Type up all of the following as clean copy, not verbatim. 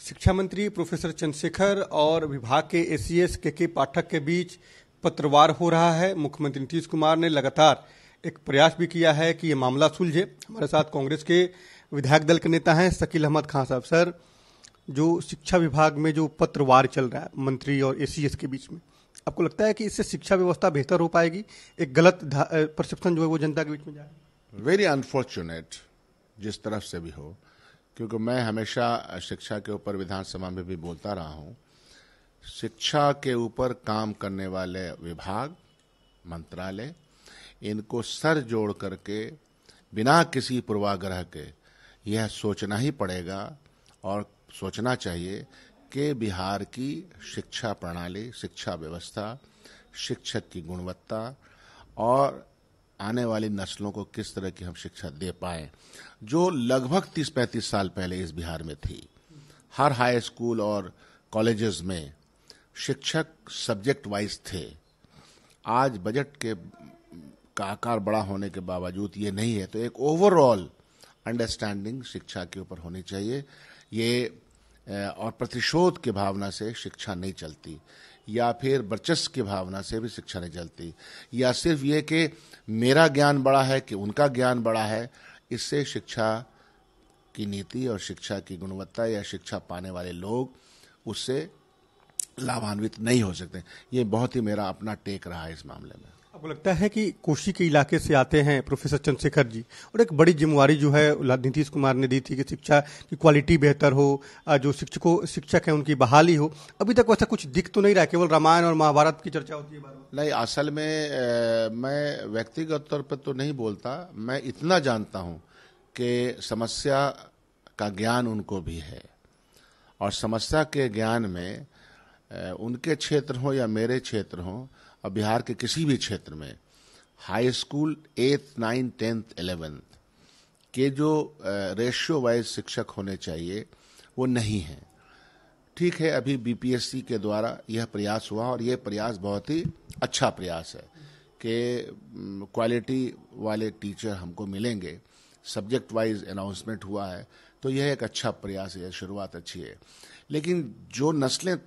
शिक्षा मंत्री प्रोफेसर चंद्रशेखर और विभाग के एसीएस के पाठक के बीच पत्रवार हो रहा है। मुख्यमंत्री नीतीश कुमार ने लगातार एक प्रयास भी किया है कि ये मामला सुलझे। हमारे साथ कांग्रेस के विधायक दल के नेता हैं शकील अहमद खान साहब। सर, जो शिक्षा विभाग में जो पत्रवार चल रहा है मंत्री और एसीएस के बीच में, आपको लगता है कि इससे शिक्षा व्यवस्था बेहतर हो पाएगी? एक गलत परसेप्शन जो है वो जनता के बीच में जा रहा है। वेरी अनफॉर्चुनेट जिस तरफ से भी हो, क्योंकि मैं हमेशा शिक्षा के ऊपर विधानसभा में भी बोलता रहा हूं। शिक्षा के ऊपर काम करने वाले विभाग, मंत्रालय, इनको सर जोड़ करके बिना किसी पूर्वाग्रह के यह सोचना ही पड़ेगा और सोचना चाहिए कि बिहार की शिक्षा प्रणाली, शिक्षा व्यवस्था, शिक्षक की गुणवत्ता और आने वाली नस्लों को किस तरह की हम शिक्षा दे पाए, जो लगभग 30-35 साल पहले इस बिहार में थी। हर हाई स्कूल और कॉलेजेस में शिक्षक सब्जेक्ट वाइज थे। आज बजट का आकार बड़ा होने के बावजूद ये नहीं है। तो एक ओवरऑल अंडरस्टैंडिंग शिक्षा के ऊपर होनी चाहिए। ये और प्रतिशोध की भावना से शिक्षा नहीं चलती, या फिर वर्चस्व की भावना से भी शिक्षा नहीं चलती, या सिर्फ ये कि मेरा ज्ञान बड़ा है कि उनका ज्ञान बड़ा है। इससे शिक्षा की नीति और शिक्षा की गुणवत्ता या शिक्षा पाने वाले लोग उससे लाभान्वित नहीं हो सकते। ये बहुत ही मेरा अपना टेक रहा है इस मामले में। आपको लगता है कि कोशी के इलाके से आते हैं प्रोफेसर चंद्रशेखर जी, और एक बड़ी जिम्मेवारी जो है नीतीश कुमार ने दी थी कि शिक्षा की क्वालिटी बेहतर हो, जो शिक्षक हैं उनकी बहाली हो। अभी तक वैसा कुछ दिख तो नहीं रहा, केवल रामायण और महाभारत की चर्चा होती है बार बार। नहीं, असल में मैं व्यक्तिगत तौर पर तो नहीं बोलता। मैं इतना जानता हूं कि समस्या का ज्ञान उनको भी है, और समस्या के ज्ञान में उनके क्षेत्र हो या मेरे क्षेत्र हो, और बिहार के किसी भी क्षेत्र में high school 8th, 9th, 10th, 11th के जो रेशियो वाइज शिक्षक होने चाहिए वो नहीं है। ठीक है, अभी बीपीएससी के द्वारा यह प्रयास हुआ और यह प्रयास बहुत ही अच्छा प्रयास है कि क्वालिटी वाले टीचर हमको मिलेंगे। सब्जेक्ट वाइज अनाउंसमेंट हुआ है, तो यह एक अच्छा प्रयास है, शुरुआत अच्छी है। लेकिन जो नस्लें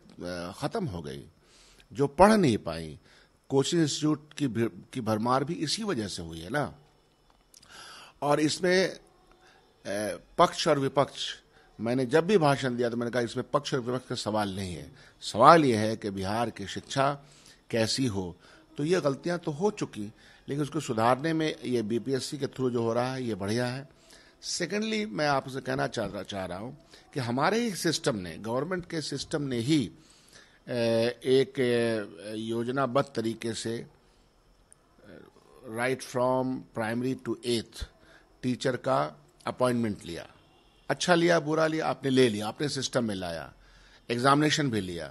खत्म हो गई, जो पढ़ नहीं पाई, कोचिंग इंस्टीट्यूट की भरमार भी इसी वजह से हुई है ना। और इसमें पक्ष और विपक्ष, मैंने जब भी भाषण दिया तो मैंने कहा इसमें पक्ष और विपक्ष का सवाल नहीं है। सवाल यह है कि बिहार की शिक्षा कैसी हो। तो ये गलतियां तो हो चुकी, लेकिन उसको सुधारने में ये बीपीएससी के थ्रू जो हो रहा है ये बढ़िया है। सेकेंडली, मैं आपसे कहना चाह रहा हूं कि हमारे ही सिस्टम ने, गवर्नमेंट के सिस्टम ने ही एक योजनाबद्ध तरीके से right from primary to 8th teacher का अपॉइंटमेंट लिया। अच्छा लिया, बुरा लिया, आपने ले लिया, आपने सिस्टम में लाया, एग्जामिनेशन भी लिया।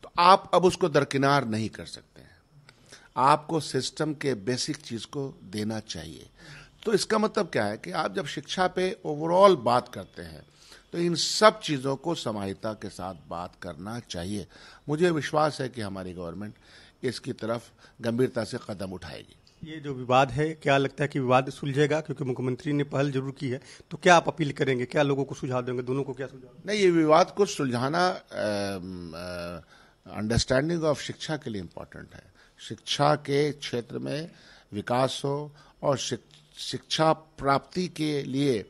तो आप अब उसको दरकिनार नहीं कर सकते हैं। आपको सिस्टम के बेसिक चीज को देना चाहिए। तो इसका मतलब क्या है कि आप जब शिक्षा पे ओवरऑल बात करते हैं तो इन सब चीजों को समाहिता के साथ बात करना चाहिए। मुझे विश्वास है कि हमारी गवर्नमेंट इसकी तरफ गंभीरता से कदम उठाएगी। ये जो विवाद है, क्या लगता है कि विवाद सुलझेगा? क्योंकि मुख्यमंत्री ने पहल जरूर की है, तो क्या आप अपील करेंगे, क्या लोगों को सुझाव देंगे, दोनों को क्या सुझाव? नहीं, ये विवाद को सुलझाना अंडरस्टैंडिंग ऑफ शिक्षा के लिए इम्पोर्टेंट है। शिक्षा के क्षेत्र में विकास हो और शिक्षा प्राप्ति के लिए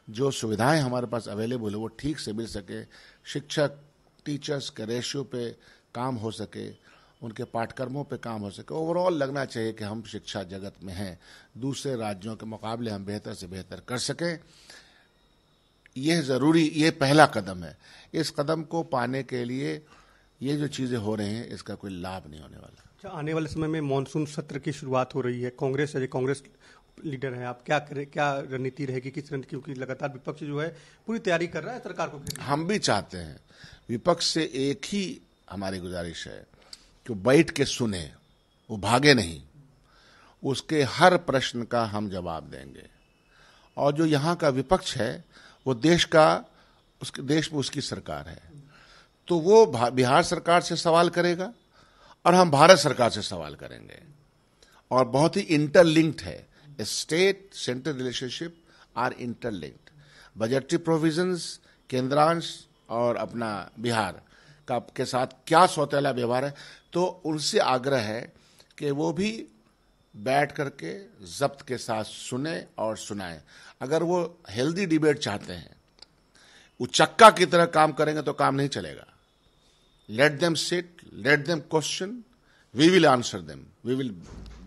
जो सुविधाएं हमारे पास अवेलेबल है वो ठीक से मिल सके, शिक्षक टीचर्स के रेशियो पे काम हो सके, उनके पाठ्यक्रमों पे काम हो सके। ओवरऑल लगना चाहिए कि हम शिक्षा जगत में हैं, दूसरे राज्यों के मुकाबले हम बेहतर से बेहतर कर सकें। यह जरूरी, ये पहला कदम है। इस कदम को पाने के लिए ये जो चीजें हो रही हैं इसका कोई लाभ नहीं होने वाला। अच्छा, आने वाले समय में मानसून सत्र की शुरुआत हो रही है। कांग्रेस लीडर हैं आप, क्या करें, क्या रणनीति रहेगी, किस रणनीति? क्योंकि लगातार विपक्ष जो है पूरी तैयारी कर रहा है सरकार को। हम भी चाहते हैं, विपक्ष से एक ही हमारी गुजारिश है कि बैठ के सुने, वो भागे नहीं। उसके हर प्रश्न का हम जवाब देंगे। और जो यहाँ का विपक्ष है वो देश में उसकी सरकार है, तो वो बिहार सरकार से सवाल करेगा और हम भारत सरकार से सवाल करेंगे। और बहुत ही इंटरलिंक्ड है। State central relationship are interlinked. Budgetary provisions, केंद्रांश और अपना बिहार का के साथ क्या सौतेला व्यवहार है, तो उनसे आग्रह है कि वो भी बैठ करके जब्त के साथ सुने और सुनाएं। अगर वो हेल्दी डिबेट चाहते हैं, उचक्का की तरह काम करेंगे तो काम नहीं चलेगा। Let them sit, let them question, we will answer them, we will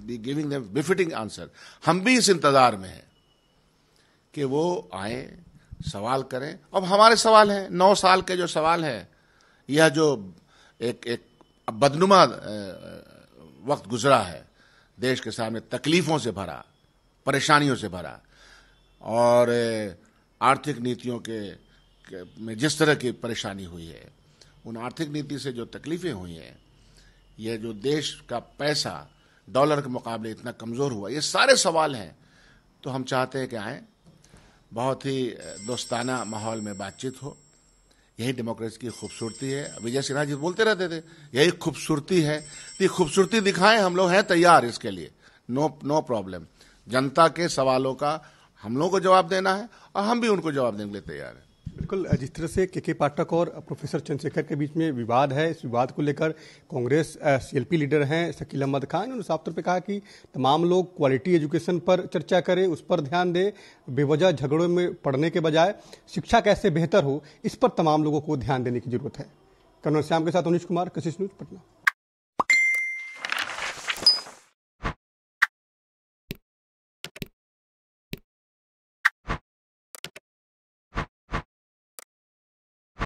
be giving them befitting answer. हम भी इस इंतजार में हैं कि वो आए, सवाल करें। अब हमारे सवाल हैं, 9 साल के जो सवाल है, यह जो एक बदनुमा वक्त गुजरा है, देश के सामने तकलीफों से भरा, परेशानियों से भरा, और आर्थिक नीतियों के में जिस तरह की परेशानी हुई है, उन आर्थिक नीति से जो तकलीफें हुई हैं, यह जो देश का पैसा डॉलर के मुकाबले इतना कमज़ोर हुआ, ये सारे सवाल हैं। तो हम चाहते हैं कि आएँ, बहुत ही दोस्ताना माहौल में बातचीत हो। यही डेमोक्रेसी की खूबसूरती है। विजय सिन्हा जी बोलते रहते थे, यही खूबसूरती है। तो ये खूबसूरती दिखाएं, हम लोग हैं तैयार इसके लिए, नो प्रॉब्लम। जनता के सवालों का हम लोगों को जवाब देना है और हम भी उनको जवाब देने के लिए तैयार हैं। बिल्कुल, जिस तरह से के पाठक और प्रोफेसर चंद्रशेखर के बीच में विवाद है, इस विवाद को लेकर कांग्रेस सीएलपी लीडर हैं शकील अहमद खान, उन्होंने साफ तौर पे कहा कि तमाम लोग क्वालिटी एजुकेशन पर चर्चा करें, उस पर ध्यान दें, बेवजह झगड़ों में पड़ने के बजाय शिक्षा कैसे बेहतर हो, इस पर तमाम लोगों को ध्यान देने की जरूरत है। कर्नल श्याम के साथ उनीश कुमार, कशिश न्यूज, पटना।